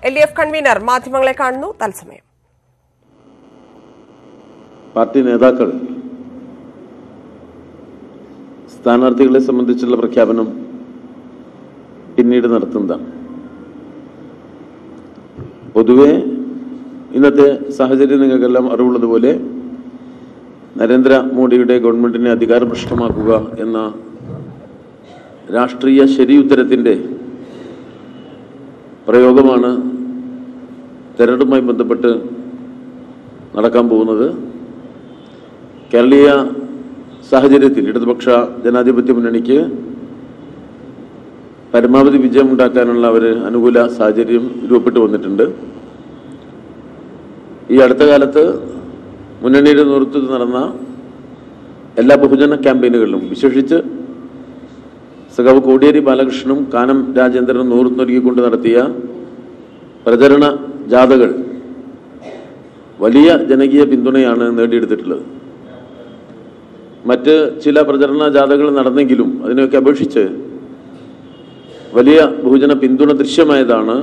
LDF convener മാധ്യമങ്ങളെ കാണുന്നു തത്സമയം. പാർട്ടി നേതാക്കൾ സ്ഥാനാർത്ഥികളെ സംബന്ധിച്ചുള്ള പ്രഖ്യാപനം പിന്നീട് നടത്തുന്നതാണ്. പൊതുവെ ഇന്നത്തെ സാഹചര്യം നിങ്ങൾക്കെല്ലാം അറിവുള്ളതുപോലെ നരേന്ദ്രമോദിയുടെ ഗവൺമെന്റിനെ അധികാരഭ്രഷ്ടമാക്കുക എന്ന രാഷ്ട്രീയ ശരിയുത്തരത്തിന്റെ പ്രയോഗമാണ് തെരഞ്ഞെടുപ്പുമായി ബന്ധപ്പെട്ട് നടക്കാൻ പോകുന്നത്. കേരളീയ സാഹചര്യത്തിൽ ഇടതുപക്ഷ ജനാധിപത്യ മുന്നണിക്ക് പരമാവധി വിജയമുണ്ടാക്കാനുള്ള ഒരു അനുകൂല സാഹചര്യം രൂപപ്പെട്ടു വന്നിട്ടുണ്ട്. ഈ അടുത്ത കാലത്ത് മുന്നണിയുടെ നേതൃത്വത്തിൽ നടന്ന എല്ലാ ബഹുജന ക്യാമ്പയിനുകളിലും വിശേഷിച്ച് സഖാവ് കോടിയേരി ബാലകൃഷ്ണനും കാനം രാജേന്ദ്രനും നേതൃത്വം നൽകിക്കൊണ്ട് നടത്തിയ പ്രചരണ ജാഥകൾ വലിയ ജനകീയ പിന്തുണയാണ് നേടിയെടുത്തിട്ടുള്ളത്. മറ്റ് ചില പ്രചരണ ജാഥകൾ നടന്നെങ്കിലും അതിനെയൊക്കെ അപേക്ഷിച്ച് വലിയ ബഹുജന പിന്തുണ ദൃശ്യമായതാണ്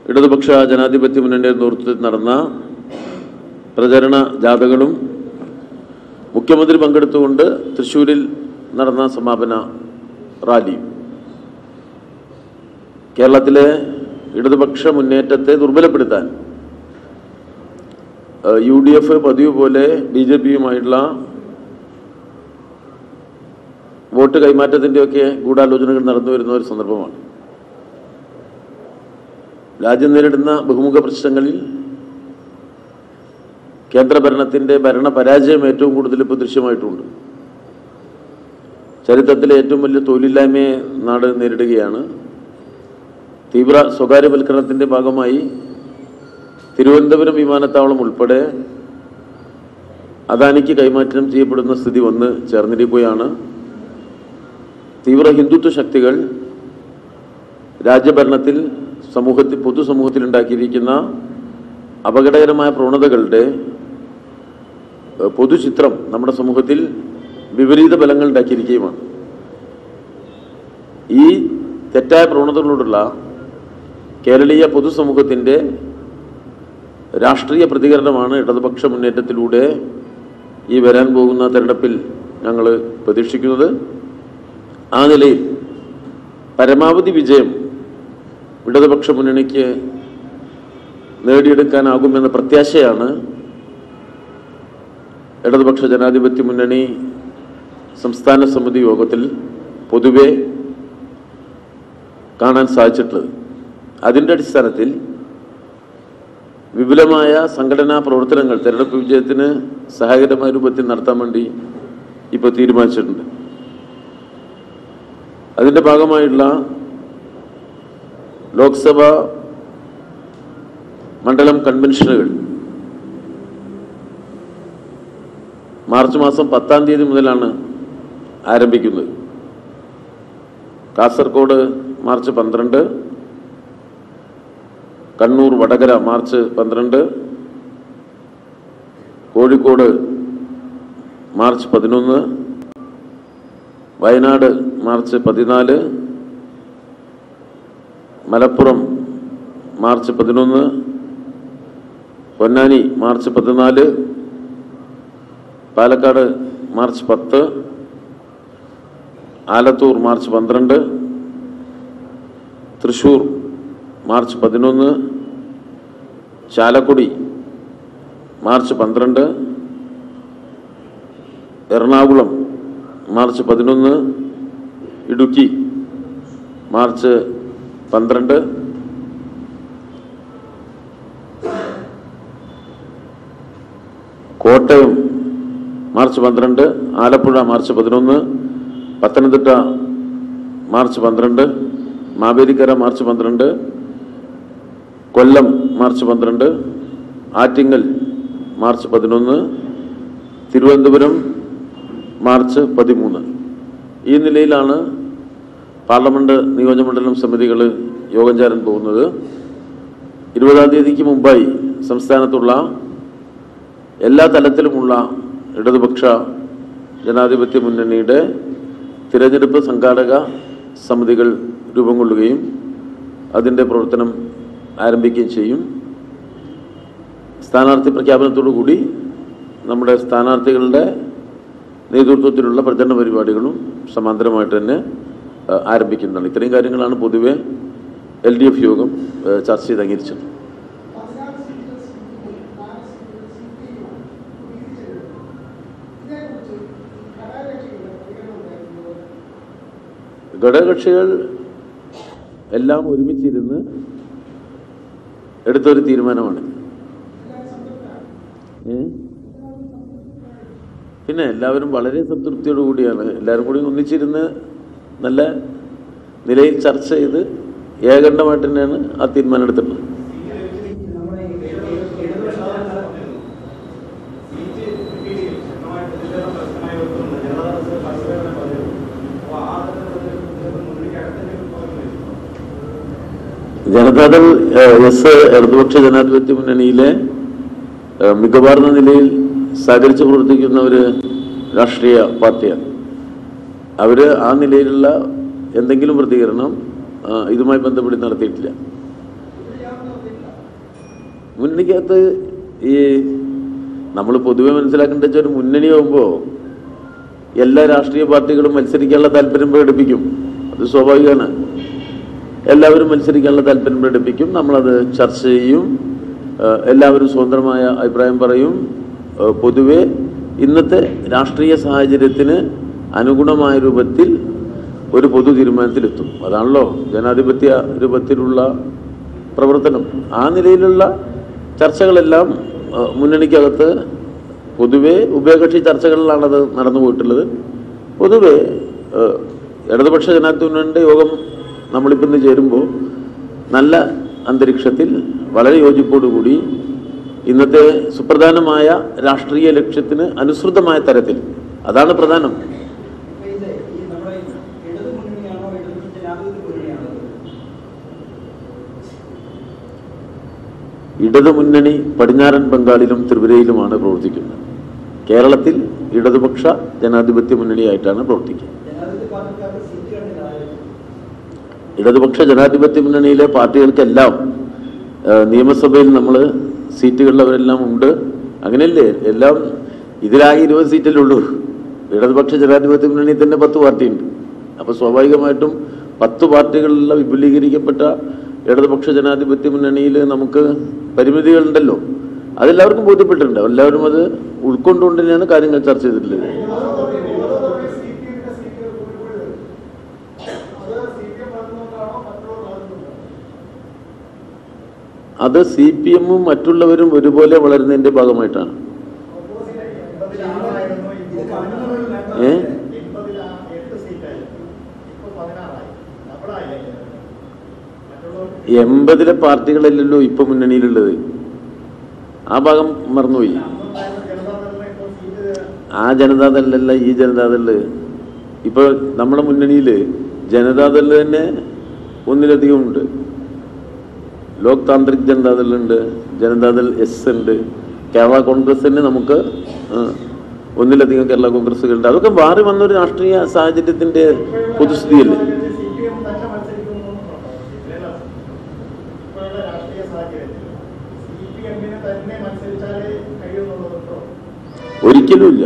ഇടതുപക്ഷ ജനാധിപത്യ മുന്നണിയുടെ നേതൃത്വത്തിൽ നടന്ന പ്രചരണ ജാഥകളും മുഖ്യമന്ത്രി പങ്കെടുത്തുകൊണ്ട് തൃശ്ശൂരിൽ നടന്ന സമാപന റാലിയും. കേരളത്തിലെ ഇടതുപക്ഷ മുന്നേറ്റത്തെ ദുർബലപ്പെടുത്താൻ UDF പതിവ് പോലെ BJPയുമായിട്ടുള്ള വോട്ട് കൈമാറ്റത്തിൻ്റെയൊക്കെ ഗൂഢാലോചനകൾ നടന്നു വരുന്ന ഒരു സന്ദർഭമാണ്. രാജ്യം നേരിടുന്ന ബഹുമുഖ പ്രശ്നങ്ങളിൽ കേന്ദ്രഭരണത്തിൻ്റെ ഭരണപരാജയം ഏറ്റവും കൂടുതൽ ഇപ്പോൾ ദൃശ്യമായിട്ടുണ്ട്. ചരിത്രത്തിലെ ഏറ്റവും വലിയ തൊഴിലില്ലായ്മയെ നാട് നേരിടുകയാണ്. തീവ്ര സ്വകാര്യവൽക്കരണത്തിൻ്റെ ഭാഗമായി തിരുവനന്തപുരം വിമാനത്താവളം ഉൾപ്പെടെ അദാനിക്ക് കൈമാറ്റം ചെയ്യപ്പെടുന്ന സ്ഥിതി വന്ന് ചേർന്നിരിക്കുകയാണ്. തീവ്ര ഹിന്ദുത്വ ശക്തികൾ രാജ്യഭരണത്തിൽ പൊതുസമൂഹത്തിൽ ഉണ്ടാക്കിയിരിക്കുന്ന അപകടകരമായ പ്രവണതകളുടെ പൊതുചിത്രം നമ്മുടെ സമൂഹത്തിൽ വിപരീത ഫലങ്ങൾ ഉണ്ടാക്കിയിരിക്കുകയുമാണ്. ഈ തെറ്റായ പ്രവണതകളോടുള്ള കേരളീയ പൊതുസമൂഹത്തിൻ്റെ രാഷ്ട്രീയ പ്രതികരണമാണ് ഇടതുപക്ഷ മുന്നേറ്റത്തിലൂടെ ഈ വരാൻ പോകുന്ന തെരഞ്ഞെടുപ്പിൽ ഞങ്ങൾ പ്രതീക്ഷിക്കുന്നത്. ആ നിലയിൽ പരമാവധി വിജയം ഇടതുപക്ഷ മുന്നണിക്ക് നേടിയെടുക്കാനാകുമെന്ന പ്രത്യാശയാണ് ഇടതുപക്ഷ ജനാധിപത്യ മുന്നണി സംസ്ഥാന സമിതി യോഗത്തിൽ പൊതുവെ കാണാൻ സാധിച്ചിട്ടുള്ളത്. അതിൻ്റെ അടിസ്ഥാനത്തിൽ വിപുലമായ സംഘടനാ പ്രവർത്തനങ്ങൾ തെരഞ്ഞെടുപ്പ് വിജയത്തിന് സഹായകരമായ രൂപത്തിൽ നടത്താൻ വേണ്ടി ഇപ്പോൾ തീരുമാനിച്ചിട്ടുണ്ട്. അതിൻ്റെ ഭാഗമായുള്ള ലോക്സഭാ മണ്ഡലം കൺവെൻഷനുകൾ മാർച്ച് മാസം 10-ാം തീയതി മുതലാണ് ആരംഭിക്കുന്നത്. Kasaragod March 12, Kannur Vadakara March 12, Kozhikode March 11, Wayanad March 14, Malappuram March 11, Ponnani March 14, Palakkad March 10, Alathur March 12, Thrissur March 11, Chalakudy March 12, Ernakulam March 11, Idukki March 12, Kottayam March 12, Alappuzha March 11, Pathanamthitta March 12, Mavelikkara March 12, Kollam March 12, Attingal March 11, Thiruvananthapuram March 13. ഈ നിലയിലാണ് പാർലമെന്റ് നിയോജകമണ്ഡലം സമിതികൾ യോഗം ചേരാൻ പോകുന്നത്. 20-ാം തീയതിക്ക് മുമ്പായി സംസ്ഥാനത്തുള്ള എല്ലാ തലത്തിലുമുള്ള ഇടതുപക്ഷ ജനാധിപത്യ മുന്നണിയുടെ തിരഞ്ഞെടുപ്പ് സംഘാടക സമിതികൾ രൂപം കൊള്ളുകയും അതിൻ്റെ പ്രവർത്തനം ആരംഭിക്കുകയും ചെയ്യും. സ്ഥാനാർത്ഥി പ്രഖ്യാപനത്തോടു കൂടി നമ്മുടെ സ്ഥാനാർത്ഥികളുടെ നേതൃത്വത്തിലുള്ള പ്രചരണ പരിപാടികളും സമാന്തരമായിട്ട് തന്നെ ആരംഭിക്കുന്നതാണ്. ഇത്രയും കാര്യങ്ങളാണ് പൊതുവെ LDF യോഗം ചർച്ച ചെയ്ത് അംഗീകരിച്ചത്. ഘടകകക്ഷികൾ എല്ലാം ഒരുമിച്ചിരുന്ന് എടുത്തൊരു തീരുമാനമാണ്. പിന്നെ എല്ലാവരും വളരെ സംതൃപ്തിയോടു കൂടിയാണ് എല്ലാവരും കൂടി ഒന്നിച്ചിരുന്ന് നല്ല നിലയിൽ ചർച്ച ചെയ്ത് ഏകണ്ഠമായിട്ട് തന്നെയാണ് ആ തീരുമാനം എടുത്തിട്ടുള്ളത്. ജനതാദൾ എസ് ഇടതുപക്ഷ ജനാധിപത്യ മുന്നണിയിലെ മികവാർന്ന നിലയിൽ സഹകരിച്ച് പ്രവർത്തിക്കുന്ന ഒരു രാഷ്ട്രീയ പാർട്ടിയാണ്. അവര് ആ നിലയിലുള്ള എന്തെങ്കിലും പ്രതികരണം ഇതുമായി ബന്ധപ്പെട്ട് നടത്തിയിട്ടില്ല. മുന്നണിക്കകത്ത് ഈ നമ്മൾ പൊതുവെ മനസ്സിലാക്കേണ്ട വെച്ചാൽ ഒരു മുന്നണിയാകുമ്പോൾ എല്ലാ രാഷ്ട്രീയ പാർട്ടികളും മത്സരിക്കാനുള്ള താല്പര്യം പ്രകടിപ്പിക്കും. അത് സ്വാഭാവികമാണ്. എല്ലാവരും മത്സരിക്കാനുള്ള താല്പര്യം പ്രകടിപ്പിക്കും. നമ്മളത് ചർച്ച ചെയ്യും. എല്ലാവരും സ്വതന്ത്രമായ അഭിപ്രായം പറയും. പൊതുവെ ഇന്നത്തെ രാഷ്ട്രീയ സാഹചര്യത്തിന് അനുഗുണമായ രൂപത്തിൽ ഒരു പൊതു തീരുമാനത്തിലെത്തും. അതാണല്ലോ ജനാധിപത്യ രൂപത്തിലുള്ള പ്രവർത്തനം. ആ നിലയിലുള്ള ചർച്ചകളെല്ലാം മുന്നണിക്കകത്ത് പൊതുവെ ഉഭയകക്ഷി ചർച്ചകളിലാണത് നടന്നു പോയിട്ടുള്ളത്. പൊതുവെ ഇടതുപക്ഷ ജനാധിപത്യ മുന്നണിയുടെ യോഗം നമ്മളിപ്പോൾ ഇന്ന് ചേരുമ്പോൾ നല്ല അന്തരീക്ഷത്തിൽ വളരെ യോജിപ്പോടുകൂടി ഇന്നത്തെ സുപ്രധാനമായ രാഷ്ട്രീയ ലക്ഷ്യത്തിന് അനുസൃതമായ തരത്തിൽ, അതാണ് പ്രധാനം. ഇടതുമുന്നണി പടിഞ്ഞാറൻ ബംഗാളിലും ത്രിപുരയിലുമാണ് പ്രവർത്തിക്കുന്നത്. കേരളത്തിൽ ഇടതുപക്ഷ ജനാധിപത്യ മുന്നണിയായിട്ടാണ് പ്രവർത്തിക്കുന്നത്. ഇടതുപക്ഷ ജനാധിപത്യ മുന്നണിയിലെ പാർട്ടികൾക്കെല്ലാം നിയമസഭയിൽ നമ്മൾ സീറ്റുകളിലവരെല്ലാം ഉണ്ട്. അങ്ങനെയല്ലേ? എല്ലാം ഇതിലാകെ 20 സീറ്റല്ലേ ഉള്ളൂ. ഇടതുപക്ഷ ജനാധിപത്യ മുന്നണിയിൽ തന്നെ 10 പാർട്ടിയുണ്ട്. അപ്പോൾ സ്വാഭാവികമായിട്ടും 10 പാർട്ടികളുള്ള വിപുലീകരിക്കപ്പെട്ട ഇടതുപക്ഷ ജനാധിപത്യ മുന്നണിയിൽ നമുക്ക് പരിമിതികളുണ്ടല്ലോ. അതെല്ലാവർക്കും ബോധ്യപ്പെട്ടിട്ടുണ്ട്. എല്ലാവരും അത് ഉൾക്കൊണ്ടുകൊണ്ട് തന്നെയാണ് കാര്യങ്ങൾ ചർച്ച ചെയ്തിട്ടുള്ളത്. അത് CPM-ഉം മറ്റുള്ളവരും ഒരുപോലെ വളരുന്നതിന്റെ ഭാഗമായിട്ടാണ്. 80 പാർട്ടികളല്ലല്ലോ ഇപ്പൊ മുന്നണിയിലുള്ളത്. ആ ഭാഗം മറന്നുപോയി. ആ ജനതാദളിലല്ല ഈ ജനതാദളില്. ഇപ്പൊ നമ്മുടെ മുന്നണിയില് ജനതാദളിൽ തന്നെ ഒന്നിലധികം ഉണ്ട്. ലോക് താന്ത്രിക് ജനതാദളുണ്ട്, ജനതാദൾ എസ് ഉണ്ട്, കേരള കോൺഗ്രസ് തന്നെ നമുക്ക് ഒന്നിലധികം കേരള കോൺഗ്രസുകളുണ്ട്. അതൊക്കെ മാറി വന്നൊരു രാഷ്ട്രീയ സാഹചര്യത്തിന്റെ പൊതുസ്ഥിതിയല്ലേ. ഒരിക്കലുമില്ല.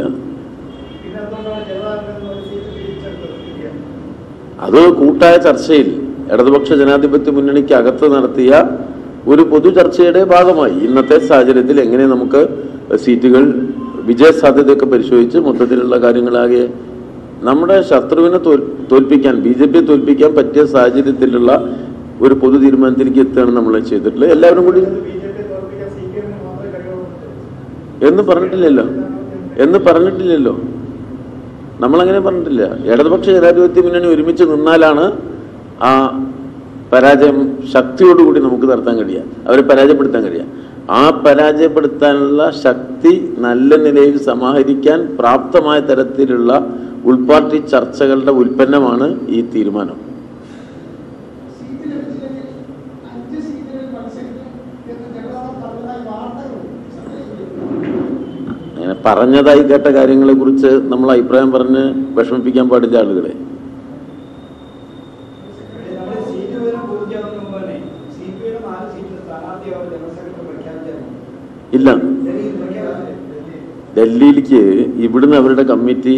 അത് കൂട്ടായ ചർച്ചയിൽ ഇടതുപക്ഷ ജനാധിപത്യ മുന്നണിക്ക് അകത്ത് നടത്തിയ ഒരു പൊതു ചർച്ചയുടെ ഭാഗമായി ഇന്നത്തെ സാഹചര്യത്തിൽ എങ്ങനെ നമുക്ക് സീറ്റുകൾ വിജയ സാധ്യതയൊക്കെ പരിശോധിച്ച് മൊത്തത്തിലുള്ള കാര്യങ്ങളാകെ നമ്മുടെ ശത്രുവിനെ തോൽപ്പിക്കാൻ, BJP തോൽപ്പിക്കാൻ പറ്റിയ സാഹചര്യത്തിലുള്ള ഒരു പൊതു തീരുമാനത്തിലേക്ക് എത്തുകയാണ് നമ്മൾ ചെയ്തിട്ടുള്ളത്. എല്ലാവരും കൂടി എന്ന് പറഞ്ഞിട്ടില്ലല്ലോ. നമ്മളങ്ങനെ പറഞ്ഞിട്ടില്ല. ഇടതുപക്ഷ ജനാധിപത്യ മുന്നണി ഒരുമിച്ച് നിന്നാലാണ് ആ പരാജയം ശക്തിയോടുകൂടി നമുക്ക് നടത്താൻ കഴിയുക, അവരെ പരാജയപ്പെടുത്താൻ കഴിയുക. ആ പരാജയപ്പെടുത്താനുള്ള ശക്തി നല്ല നിലയിൽ സമാഹരിക്കാൻ പ്രാപ്തമായ തരത്തിലുള്ള ഉൾപാർട്ടി ചർച്ചകളുടെ ഉൽപ്പന്നമാണ് ഈ തീരുമാനം. അങ്ങനെ പറഞ്ഞതായി കേട്ട കാര്യങ്ങളെ കുറിച്ച് നമ്മൾ അഭിപ്രായം പറഞ്ഞ് വിഷമിപ്പിക്കാൻ പാടില്ല ആളുകളെ. ഇല്ല. ഡൽഹിയിലേക്ക് ഇവിടുന്ന് അവരുടെ കമ്മിറ്റി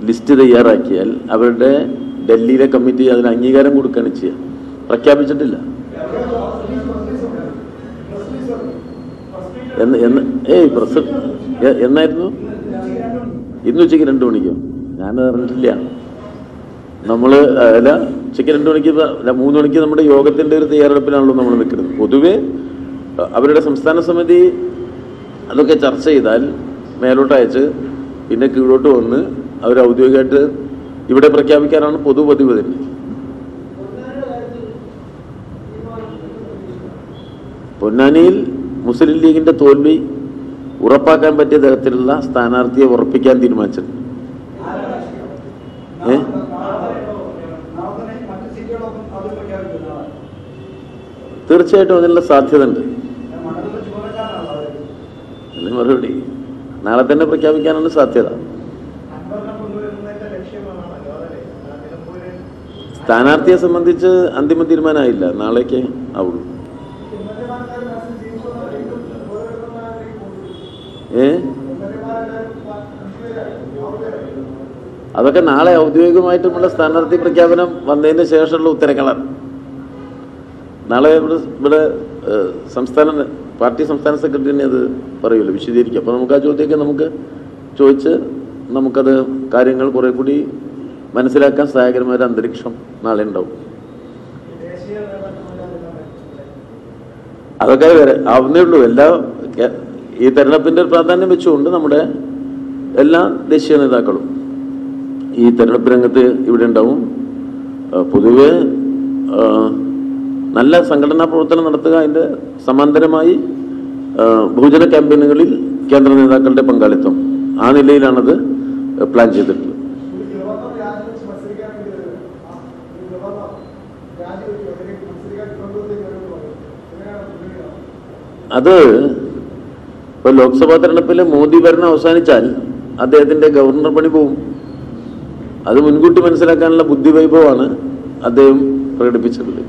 ലിസ്റ്റ് തയ്യാറാക്കിയാൽ അവരുടെ ഡൽഹിയിലെ കമ്മിറ്റി അതിന് അംഗീകാരം കൊടുക്കുകയാണ് ചെയ്യുക. പ്രഖ്യാപിച്ചിട്ടില്ല. എന്നായിരുന്നു? ഇന്ന് ഉച്ചയ്ക്ക് 2 മണിക്കോ? ഞാനത് അറിഞ്ഞിട്ടില്ല. നമ്മള് അല്ല, ഉച്ചയ്ക്ക് 2 മണിക്ക് 3 മണിക്ക് നമ്മുടെ യോഗത്തിന്റെ ഒരു തയ്യാറെടുപ്പിലാണല്ലോ നമ്മൾ നിൽക്കുന്നത്. പൊതുവെ അവരുടെ സംസ്ഥാന സമിതി അതൊക്കെ ചർച്ച ചെയ്താൽ മേലോട്ട് അയച്ച് പിന്നെ കീഴോട്ട് വന്ന് അവർ ഔദ്യോഗികമായിട്ട് ഇവിടെ പ്രഖ്യാപിക്കാനാണ് പൊതുപതിവ് തന്നെ. പൊന്നാനിയിൽ മുസ്ലിം ലീഗിന്റെ തോൽവി ഉറപ്പാക്കാൻ പറ്റിയ തരത്തിലുള്ള സ്ഥാനാർത്ഥിയെ ഉറപ്പിക്കാൻ തീരുമാനിച്ചിട്ടുണ്ട്. തീർച്ചയായിട്ടും അതിനുള്ള സാധ്യത ഉണ്ട്. മറുപടി നാളെ തന്നെ പ്രഖ്യാപിക്കാനാണ് സാധ്യത. സ്ഥാനാർത്ഥിയെ സംബന്ധിച്ച് അന്തിമ തീരുമാനമായില്ല, നാളേക്ക് ആവുള്ളൂ. അതൊക്കെ നാളെ ഔദ്യോഗികമായിട്ടുമുള്ള സ്ഥാനാർത്ഥി പ്രഖ്യാപനം വന്നതിന് ശേഷമുള്ള ഉത്തരങ്ങളാണ്. നാളെ ഇവിടെ പാർട്ടി സംസ്ഥാന സെക്രട്ടറിനെ അത് പറയുമല്ലോ, വിശദീകരിക്കും. അപ്പൊ നമുക്ക് ആ ചോദ്യമൊക്കെ നമുക്ക് ചോദിച്ച് നമുക്കത് കാര്യങ്ങൾ കുറെ കൂടി മനസ്സിലാക്കാൻ സഹായകരമായ ഒരു അന്തരീക്ഷം നാളെ ഉണ്ടാവും. അതൊക്കെ വരെ ആവുന്നേ ഉള്ളൂ. ഈ തെരഞ്ഞെടുപ്പിന്റെ ഒരു പ്രാധാന്യം വെച്ചുകൊണ്ട് നമ്മുടെ എല്ലാ ദേശീയ നേതാക്കളും ഈ തെരഞ്ഞെടുപ്പ് രംഗത്ത് ഇവിടെ ഉണ്ടാവും. പൊതുവെ നല്ല സംഘടനാ പ്രവർത്തനം നടത്തുക, അതിന്റെ സമാന്തരമായി ബഹുജന ക്യാമ്പയിനുകളിൽ കേന്ദ്ര നേതാക്കളുടെ പങ്കാളിത്തം, ആ നിലയിലാണത് പ്ലാൻ ചെയ്തിട്ടുള്ളത്. അത് ഇപ്പൊ ലോക്സഭാ തെരഞ്ഞെടുപ്പിലെ മോദി ഭരണം അവസാനിച്ചാൽ അദ്ദേഹത്തിന്റെ ഗവർണർ പണി പോവും. അത് മുൻകൂട്ടി മനസ്സിലാക്കാനുള്ള ബുദ്ധിവൈഭവമാണ് അദ്ദേഹം പ്രകടിപ്പിച്ചിട്ടുള്ളത്.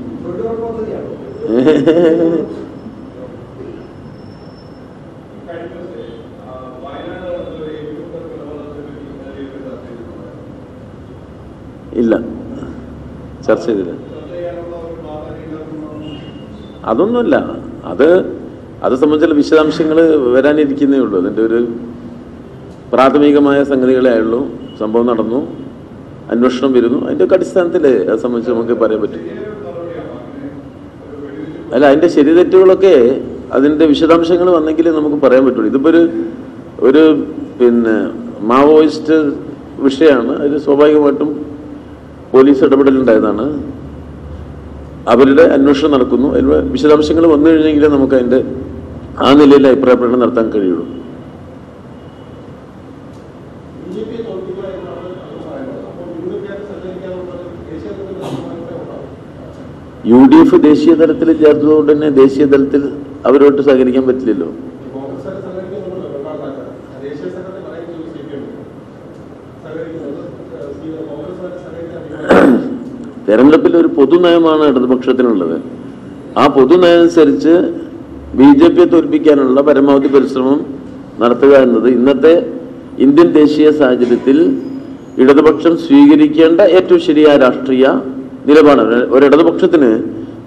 ഇല്ല, ചർച്ച ചെയ്തില്ല. അതൊന്നുമില്ല. അത് സംബന്ധിച്ചുള്ള വിശദാംശങ്ങൾ വരാനിരിക്കുന്നേ ഉള്ളൂ. അതിൻ്റെ ഒരു പ്രാഥമികമായ സംഗതികളേ ആയുള്ളൂ. സംഭവം നടന്നു, അന്വേഷണം വരുന്നു, അതിൻ്റെ ഒക്കെ അടിസ്ഥാനത്തിൽ അത് സംബന്ധിച്ച് നമുക്ക് പറയാൻ പറ്റും. അല്ല, അതിൻ്റെ ശരിതെറ്റുകളൊക്കെ അതിൻ്റെ വിശദാംശങ്ങൾ വന്നെങ്കിൽ നമുക്ക് പറയാൻ പറ്റുള്ളൂ. ഇതിപ്പോൾ ഒരു മാവോയിസ്റ്റ് വിഷയമാണ്. അതിൽ സ്വാഭാവികമായിട്ടും പോലീസ് ഇടപെടലുണ്ടായതാണ്. അവരുടെ അന്വേഷണം നടക്കുന്നു. അതിൽ വിശദാംശങ്ങൾ വന്നു കഴിഞ്ഞെങ്കിലേ നമുക്ക് അതിൻ്റെ ആ നിലയിൽ അഭിപ്രായ പ്രകടനം നടത്താൻ കഴിയുള്ളൂ. UDF ദേശീയ തലത്തിൽ ചേർത്തതുകൊണ്ട് തന്നെ ദേശീയ തലത്തിൽ അവരോട്ട് സഹകരിക്കാൻ പറ്റില്ലല്ലോ. തെരഞ്ഞെടുപ്പിൽ ഒരു പൊതുനയമാണ് ഇടതുപക്ഷത്തിനുള്ളത്. ആ പൊതുനയം അനുസരിച്ച് BJPയെ തോൽപ്പിക്കാനുള്ള പരമാവധി പരിശ്രമം നടത്തുക എന്നത് ഇന്നത്തെ ഇന്ത്യൻ ദേശീയ സാഹചര്യത്തിൽ ഇടതുപക്ഷം സ്വീകരിക്കേണ്ട ഏറ്റവും ശരിയായ രാഷ്ട്രീയ നിലപാടാണ്. ഒരു ഇടതുപക്ഷത്തിന്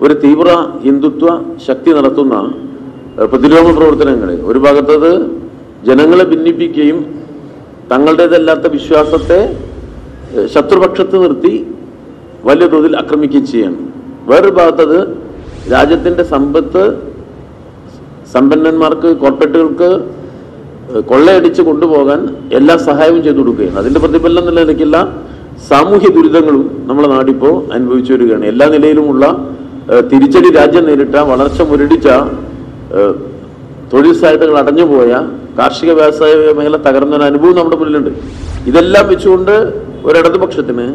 ഒരു തീവ്ര ഹിന്ദുത്വ ശക്തി നടത്തുന്ന പ്രതിരോധ പ്രവർത്തനങ്ങളെ ഒരു ഭാഗത്തത് ജനങ്ങളെ ഭിന്നിപ്പിക്കുകയും തങ്ങളുടേതല്ലാത്ത വിശ്വാസത്തെ ശത്രുപക്ഷത്ത് നിർത്തി വലിയ തോതിൽ ആക്രമിക്കുകയും ചെയ്യാണ്. വേറൊരു ഭാഗത്തത് രാജ്യത്തിന്റെ സമ്പത്ത് സമ്പന്നന്മാർക്ക്, കോർപ്പറേറ്റുകൾക്ക് കൊള്ളയടിച്ച് കൊണ്ടുപോകാൻ എല്ലാ സഹായവും ചെയ്തു കൊടുക്കുകയാണ്. അതിന്റെ പ്രതിഫലനം എന്നുള്ള നിലയ്ക്കുള്ള സാമൂഹ്യ ദുരിതങ്ങളും നമ്മളെ നാടിപ്പോ അനുഭവിച്ചു വരികയാണ്. എല്ലാ നിലയിലുമുള്ള തിരിച്ചടി രാജ്യം നേരിട്ട, വളർച്ച മുരടിച്ച, തൊഴിൽ സാധ്യതകൾ അടഞ്ഞുപോയ, കാർഷിക വ്യവസായ മേഖല തകർന്നൊരു അനുഭവം നമ്മുടെ മുന്നിലുണ്ട്. ഇതെല്ലാം വെച്ചുകൊണ്ട് ഒരു ഇടതുപക്ഷത്തിന്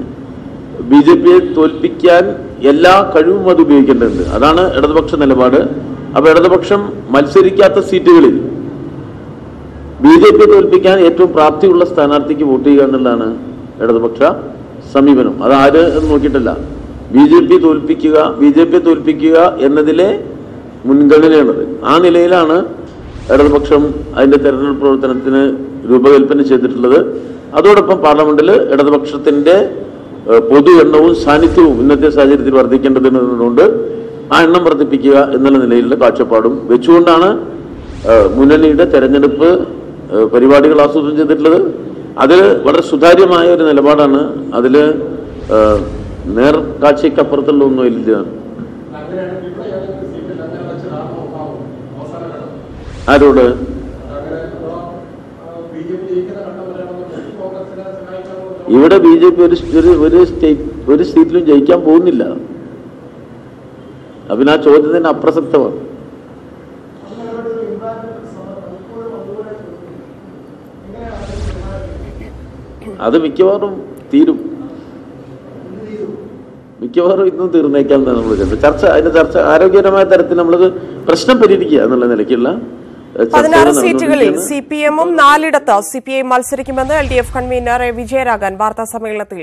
BJPയെ തോൽപ്പിക്കാൻ എല്ലാ കഴിവും അത് ഉപയോഗിക്കേണ്ടതുണ്ട്. അതാണ് ഇടതുപക്ഷ നിലപാട്. അപ്പൊ ഇടതുപക്ഷം മത്സരിക്കാത്ത സീറ്റുകളിൽ BJPയെ തോൽപ്പിക്കാൻ ഏറ്റവും പ്രാപ്തിയുള്ള സ്ഥാനാർത്ഥിക്ക് വോട്ട് ചെയ്യുക എന്നുള്ളതാണ് ഇടതുപക്ഷ സമീപനം. അത് ആര് എന്ന് നോക്കിയിട്ടല്ല. BJPയെ തോൽപ്പിക്കുക എന്നതിലെ മുൻഗണനയുള്ളത്. ആ നിലയിലാണ് ഇടതുപക്ഷം അതിന്റെ തെരഞ്ഞെടുപ്പ് പ്രവർത്തനത്തിന് രൂപകൽപ്പന ചെയ്തിട്ടുള്ളത്. അതോടൊപ്പം പാർലമെന്റിൽ ഇടതുപക്ഷത്തിന്റെ പൊതു എണ്ണവും സാന്നിധ്യവും ഇന്നത്തെ സാഹചര്യത്തിൽ വർദ്ധിക്കേണ്ടതുകൊണ്ട് ആ എണ്ണം വർദ്ധിപ്പിക്കുക എന്നുള്ള നിലയിലുള്ള കാഴ്ചപ്പാടും വെച്ചുകൊണ്ടാണ് മുന്നണിയുടെ തെരഞ്ഞെടുപ്പ് പരിപാടികൾ ആസൂത്രണം ചെയ്തിട്ടുള്ളത്. അതിൽ വളരെ സുതാര്യമായ ഒരു നിലപാടാണ്. അതിൽ നേർക്കാഴ്ചയ്ക്കപ്പുറത്തുള്ള ഒന്നും ഇല്ല. ആരോട്? ഇവിടെ BJP ഒരു സീറ്റിലും ജയിക്കാൻ പോകുന്നില്ല. പിന്നെ ആ ചോദ്യത്തിന് അപ്രസക്തമാണ്. അത് മിക്കവാറും തീരും. മിക്കവാറും ഇന്നും തീർന്നേക്കാമെന്നാണ് നമ്മൾ കരുതുന്നത്. അതിന്റെ ചർച്ച ആരോഗ്യകരമായ തരത്തിൽ നമ്മളത് പ്രശ്നം പരിഹരിക്കുക എന്നുള്ള നിലയ്ക്കുള്ള 16 സീറ്റുകളിൽ CPM-ഉം 4 മത്സരിക്കുമെന്ന് LDF കൺവീനർ വിജയരാഘവൻ വാർത്താ സമ്മേളനത്തിൽ